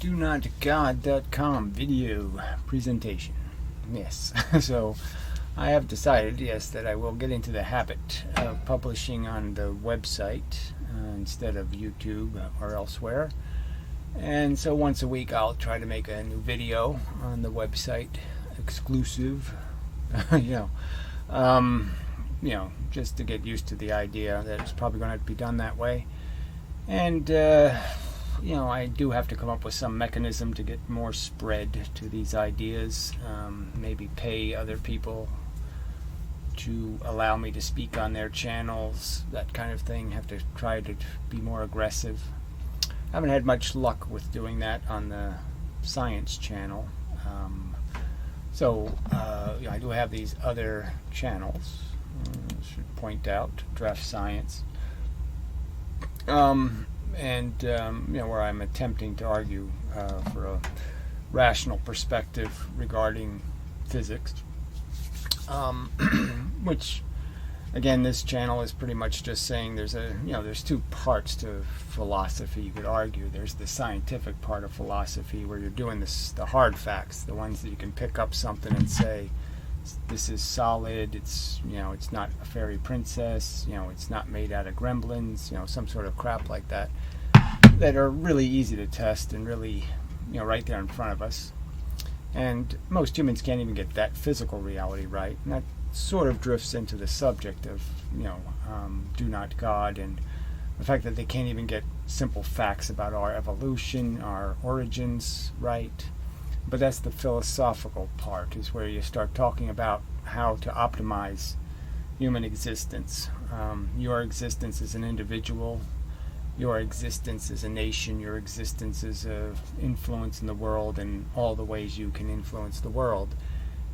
DoNotGod.com video presentation. Yes, so I have decided, yes, that I will get into the habit of publishing on the website instead of YouTube or elsewhere. And so once a week I'll try to make a new video on the website, exclusive, just to get used to the idea that it's probably going to be done that way. And I do have to come up with some mechanism to get more spread to these ideas. Maybe pay other people to allow me to speak on their channels, that kind of thing. Have to try to be more aggressive. I haven't had much luck with doing that on the science channel. I do have these other channels. I should point out Draft Science. Where I'm attempting to argue for a rational perspective regarding physics, which, again, this channel is pretty much just saying there's two parts to philosophy. You could argue there's the scientific part of philosophy where you're doing the hard facts, the ones that you can pick up something and say, this is solid, it's not a fairy princess, it's not made out of gremlins, some sort of crap like that are really easy to test and really right there in front of us. And most humans can't even get that physical reality right, and that sort of drifts into the subject of DoNotGod and the fact that they can't even get simple facts about our evolution, our origins right. But that's the philosophical part, is where you start talking about how to optimize human existence. Your existence as an individual, your existence as a nation, your existence as an influence in the world, and all the ways you can influence the world.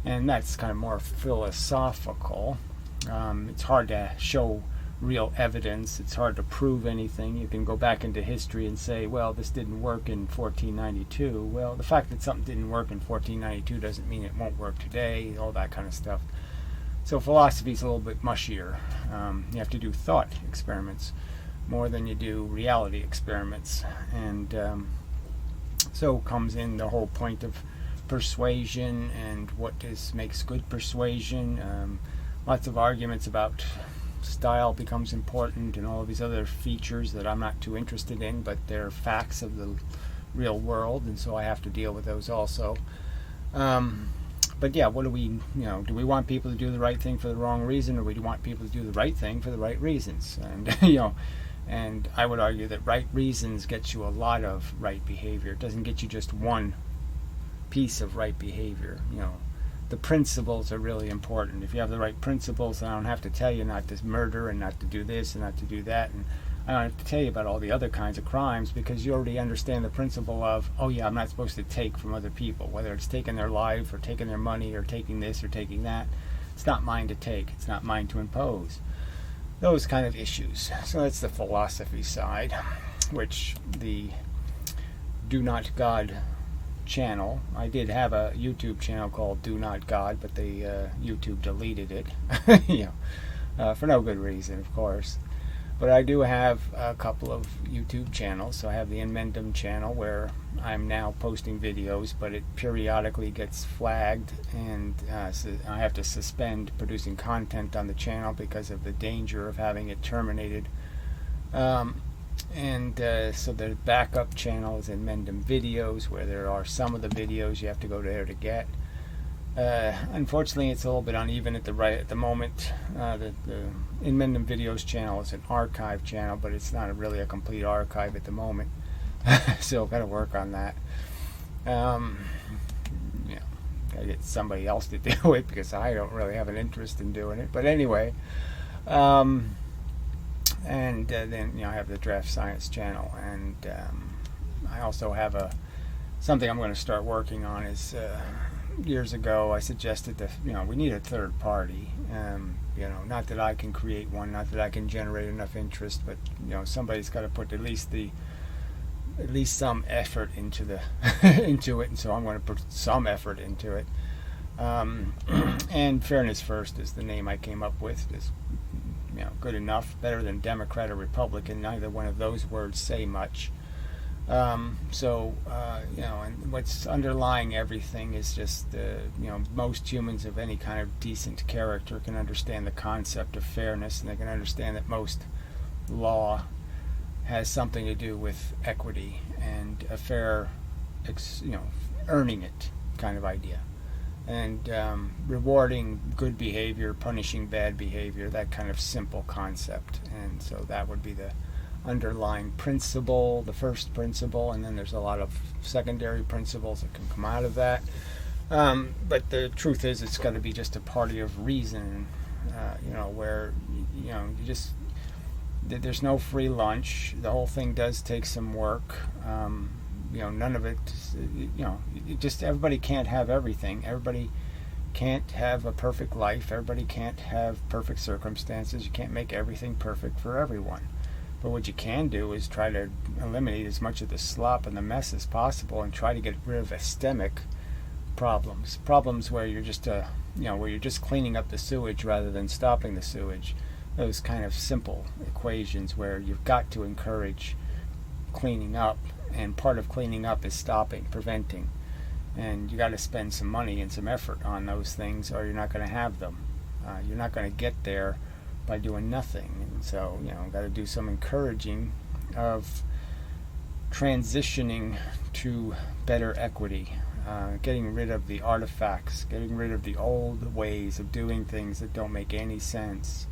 And that's kind of more philosophical. It's hard to show real evidence. It's hard to prove anything. You can go back into history and say, well, this didn't work in 1492. Well, the fact that something didn't work in 1492 doesn't mean it won't work today, all that kind of stuff. So philosophy is a little bit mushier. You have to do thought experiments more than you do reality experiments. And so comes in the whole point of persuasion and what makes good persuasion. Lots of arguments about style becomes important, and all of these other features that I'm not too interested in, but they're facts of the real world, and so I have to deal with those also. But yeah, what do we do we want people to do the right thing for the wrong reason, or we want people to do the right thing for the right reasons? And and I would argue that right reasons gets you a lot of right behavior. It doesn't get you just one piece of right behavior. The principles are really important. If you have the right principles, then I don't have to tell you not to murder and not to do this and not to do that, and I don't have to tell you about all the other kinds of crimes, because you already understand the principle of, oh yeah, I'm not supposed to take from other people, whether it's taking their life or taking their money or taking this or taking that. It's not mine to take. It's not mine to impose. Those kind of issues. So that's the philosophy side, which the DoNotGod channel. I did have a YouTube channel called DoNotGod, but YouTube deleted it, for no good reason, of course. But I do have a couple of YouTube channels. So I have the Inmendum channel, where I'm now posting videos, but it periodically gets flagged, and so I have to suspend producing content on the channel because of the danger of having it terminated. So the backup channel is Inmendum Videos, where there are some of the videos you have to go there to get. Unfortunately, it's a little bit uneven at the moment. The Inmendum Videos channel is an archive channel, but it's not really a complete archive at the moment. So I've got to work on that. Gotta get somebody else to do it, because I don't really have an interest in doing it. But anyway. Then I have the Draft Science channel, and I also have something I'm going to start working on. Is years ago I suggested that we need a third party. Not that I can create one, not that I can generate enough interest, but somebody's got to put at least some effort into into it, and so I'm going to put some effort into it. And Fairness First is the name I came up with. It's good enough, better than Democrat or Republican. Neither one of those words say much. And what's underlying everything is just most humans of any kind of decent character can understand the concept of fairness, and they can understand that most law has something to do with equity and a fair, earning it kind of idea. And rewarding good behavior, punishing bad behavior, that kind of simple concept. And so that would be the underlying principle, the first principle, and then there's a lot of secondary principles that can come out of that. But the truth is, it's got to be just a party of reason, where there's no free lunch. The whole thing does take some work. None of it, everybody can't have everything. Everybody can't have a perfect life. Everybody can't have perfect circumstances. You can't make everything perfect for everyone. But what you can do is try to eliminate as much of the slop and the mess as possible, and try to get rid of systemic problems where you're just cleaning up the sewage rather than stopping the sewage. Those kind of simple equations where you've got to encourage cleaning up, and part of cleaning up is stopping, preventing, and you got to spend some money and some effort on those things, or you're not going to have them. You're not going to get there by doing nothing. And so, got to do some encouraging of transitioning to better equity, getting rid of the artifacts, getting rid of the old ways of doing things that don't make any sense.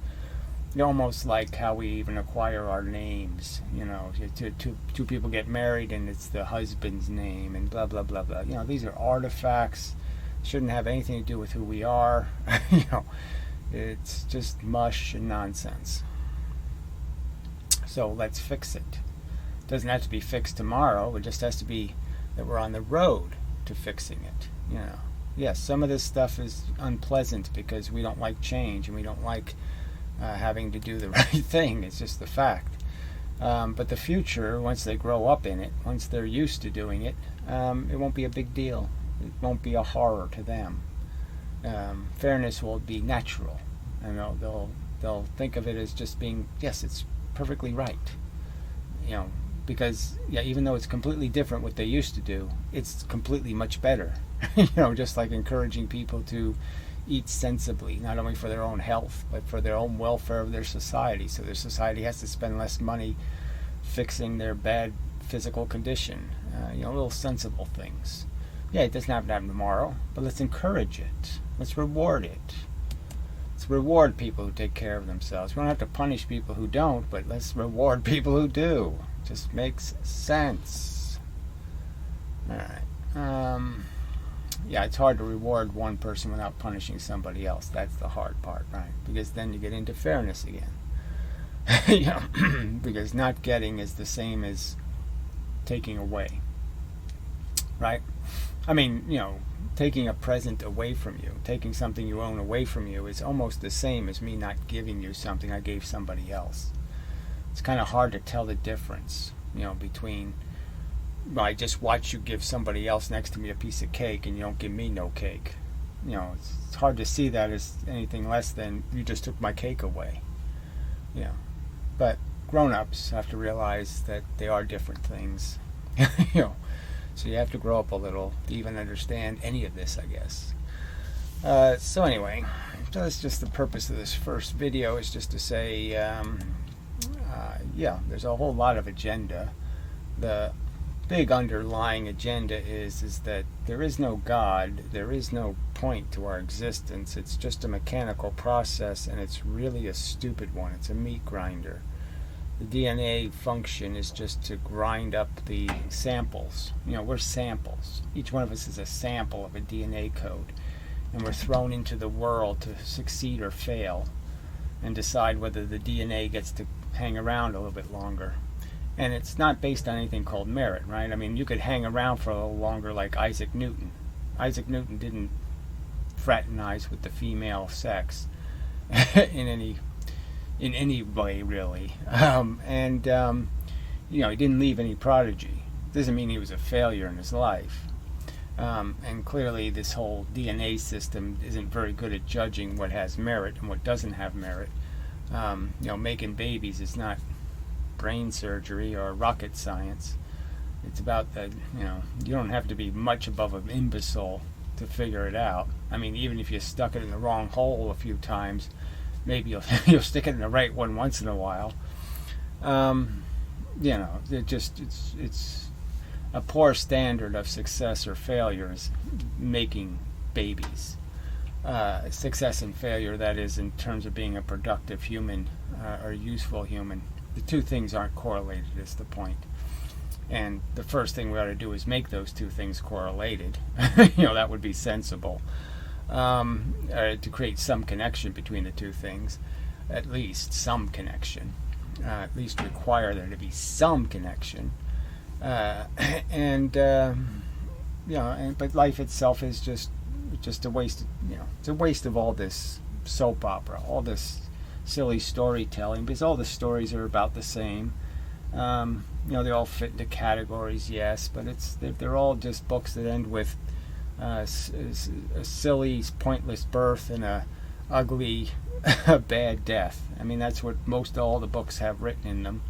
Almost like how we even acquire our names. Two people get married and it's the husband's name and blah blah blah blah. These are artifacts. Shouldn't have anything to do with who we are. It's just mush and nonsense. So let's fix it. It doesn't have to be fixed tomorrow. It just has to be that we're on the road to fixing it. Yes, some of this stuff is unpleasant because we don't like change and we don't like having to do the right thing. It's just the fact. But the future, once they grow up in it, once they're used to doing it, it won't be a big deal. It won't be a horror to them. Fairness will be natural, and they'll think of it as just being, yes, it's perfectly right. Because even though it's completely different what they used to do, it's completely much better. Just like encouraging people to eat sensibly, not only for their own health, but for their own welfare of their society. So their society has to spend less money fixing their bad physical condition. Little sensible things. Yeah, it doesn't have to happen tomorrow, but let's encourage it. Let's reward it. Let's reward people who take care of themselves. We don't have to punish people who don't, but let's reward people who do. Just makes sense. All right. It's hard to reward one person without punishing somebody else. That's the hard part, right? Because then you get into fairness again. Because not getting is the same as taking away, right? I mean, taking a present away from you, taking something you own away from you is almost the same as me not giving you something I gave somebody else. It's kind of hard to tell the difference, between, I just watch you give somebody else next to me a piece of cake and you don't give me no cake. It's hard to see that as anything less than you just took my cake away. But grown-ups have to realize that they are different things. So you have to grow up a little to even understand any of this, I guess. So anyway, that's just the purpose of this first video, is just to say, there's a whole lot of agenda. The big underlying agenda is that there is no God, there is no point to our existence. It's just a mechanical process, and it's really a stupid one. It's a meat grinder. The DNA function is just to grind up the samples. We're samples. Each one of us is a sample of a DNA code, and we're thrown into the world to succeed or fail and decide whether the DNA gets to hang around a little bit longer. And it's not based on anything called merit, right? I mean, you could hang around for a little longer like Isaac Newton. Isaac Newton didn't fraternize with the female sex in any way, really. He didn't leave any prodigy. Doesn't mean he was a failure in his life. And clearly this whole DNA system isn't very good at judging what has merit and what doesn't have merit. Making babies is not brain surgery or rocket science. about that, you don't have to be much above an imbecile to figure it out. I mean, even if you stuck it in the wrong hole a few times, maybe you'll stick it in the right one once in a while. It's a poor standard of success or failure is making babies. Success and failure, that is, in terms of being a productive human or useful human. The two things aren't correlated, is the point. And the first thing we ought to do is make those two things correlated. That would be sensible. To create some connection between the two things, at least some connection. At least require there to be some connection. But life itself is just a waste. It's a waste of all this soap opera, all this silly storytelling, because all the stories are about the same. They all fit into categories, yes, but they're all just books that end with a silly, pointless birth and a ugly, bad death. I mean, that's what most all the books have written in them.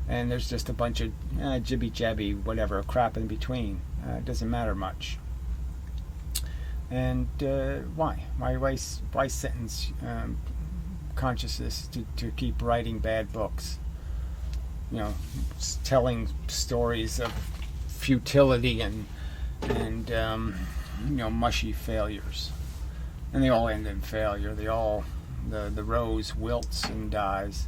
And there's just a bunch of jibby-jabby, whatever, crap in between. It doesn't matter much. And why sentence consciousness to keep writing bad books? Telling stories of futility and mushy failures, and they all end in failure. The rose wilts and dies,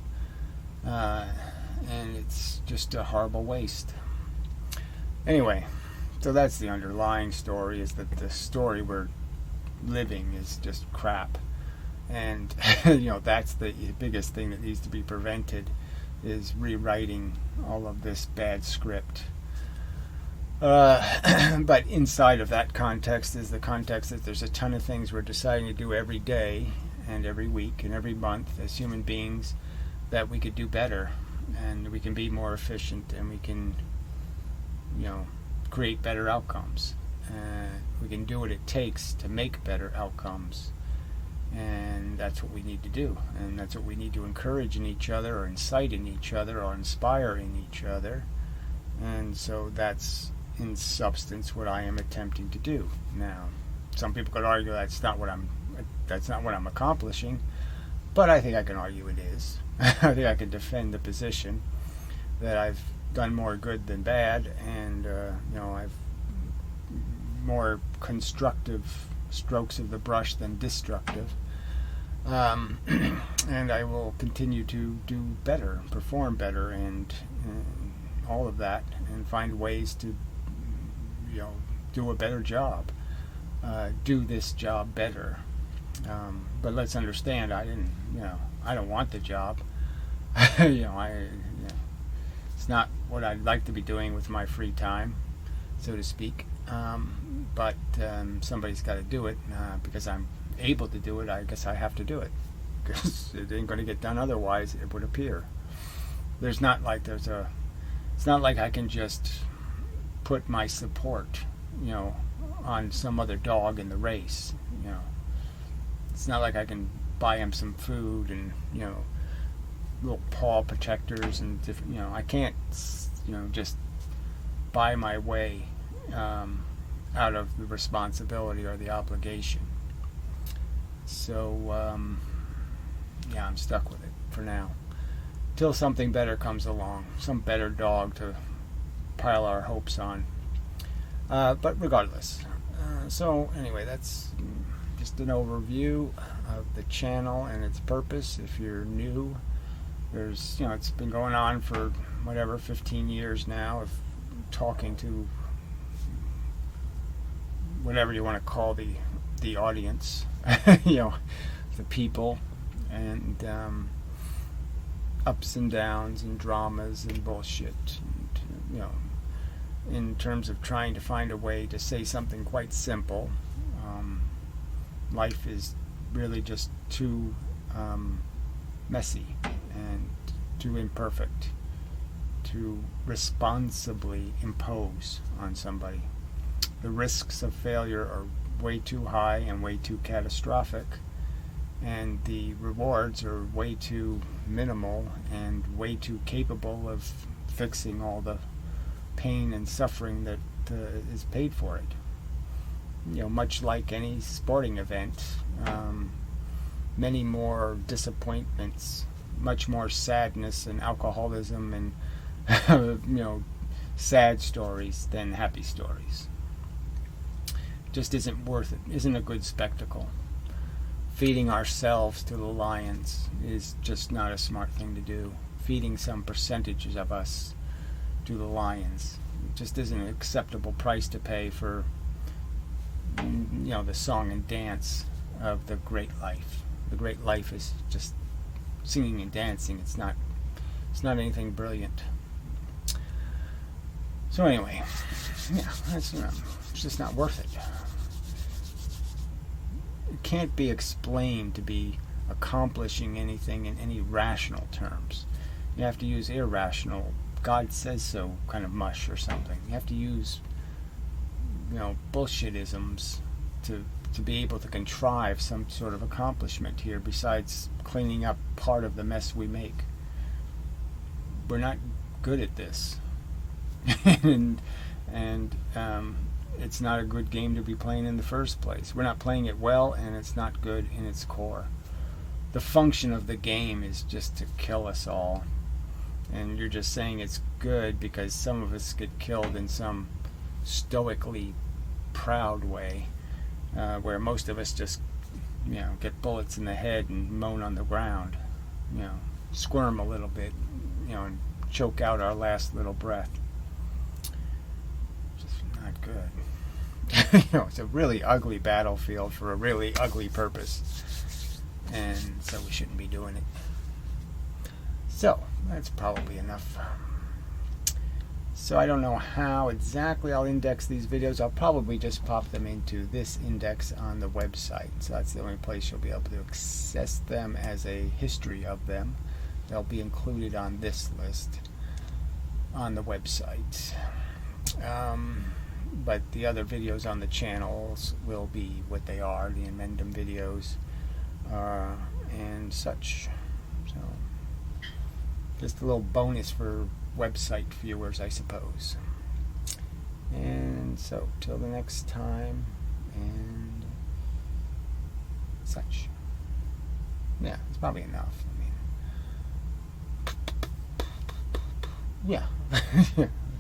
and it's just a horrible waste. Anyway, so that's the underlying story, is that the story we're living is just crap, and that's the biggest thing that needs to be prevented, is rewriting all of this bad script. But inside of that context is the context that there's a ton of things we're deciding to do every day and every week and every month as human beings that we could do better, and we can be more efficient, and we can create better outcomes. We can do what it takes to make better outcomes. And that's what we need to do, and that's what we need to encourage in each other, or incite in each other, or inspire in each other. And so that's in substance what I am attempting to do. Now, some people could argue that's not what I'm accomplishing, but I think I can argue it is. I think I can defend the position that I've done more good than bad, and I've more constructive strokes of the brush than destructive, and I will continue to do better, perform better, and all of that, and find ways to do a better job, do this job better. But let's understand, I don't want the job. It's not what I'd like to be doing with my free time, so to speak. But somebody's got to do it, because I'm able to do it. I guess I have to do it, because it ain't going to get done otherwise, it would appear. It's not like I can just put my support, on some other dog in the race. It's not like I can buy him some food and little paw protectors and different. I can't just buy my way out of the responsibility or the obligation. So I'm stuck with it for now, till something better comes along, some better dog to pile our hopes on. But regardless, so anyway, that's just an overview of the channel and its purpose. If you're new, there's it's been going on for 15 years now of talking to whatever you want to call the audience, the people, and ups and downs and dramas and bullshit, and, in terms of trying to find a way to say something quite simple. Life is really just too messy and too imperfect to responsibly impose on somebody. The risks of failure are way too high and way too catastrophic, and the rewards are way too minimal and way too capable of fixing all the pain and suffering that is paid for it. Much like any sporting event, many more disappointments, much more sadness and alcoholism and sad stories than happy stories. Just isn't worth it. Isn't a good spectacle. Feeding ourselves to the lions is just not a smart thing to do. Feeding some percentages of us to the lions just isn't an acceptable price to pay for the song and dance of the great life. The great life is just singing and dancing. It's not anything brilliant. So anyway, that's it's just not worth it. It can't be explained to be accomplishing anything in any rational terms. You have to use irrational, God says so kind of mush or something. You have to use bullshitisms to be able to contrive some sort of accomplishment here besides cleaning up part of the mess we make. We're not good at this. and it's not a good game to be playing in the first place. We're not playing it well, and it's not good in its core. The function of the game is just to kill us all. And you're just saying it's good because some of us get killed in some stoically proud way, where most of us just get bullets in the head and moan on the ground, squirm a little bit, and choke out our last little breath. Just not good. It's a really ugly battlefield for a really ugly purpose, and so we shouldn't be doing it. So that's probably enough. So I don't know how exactly I'll index these videos. I'll probably just pop them into this index on the website. So that's the only place you'll be able to access them as a history of them. They'll be included on this list on the website. But the other videos on the channels will be what they are, the amendum videos and such. So just a little bonus for website viewers, I suppose. And so, till the next time, and such. Yeah, it's probably enough. Yeah.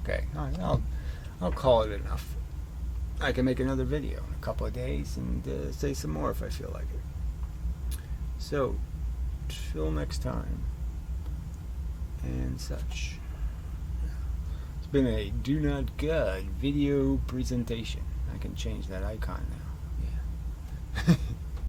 Okay, I'll call it enough. I can make another video in a couple of days and say some more if I feel like it. So, till next time, and such. It's been a DoNotGod video presentation. I can change that icon now.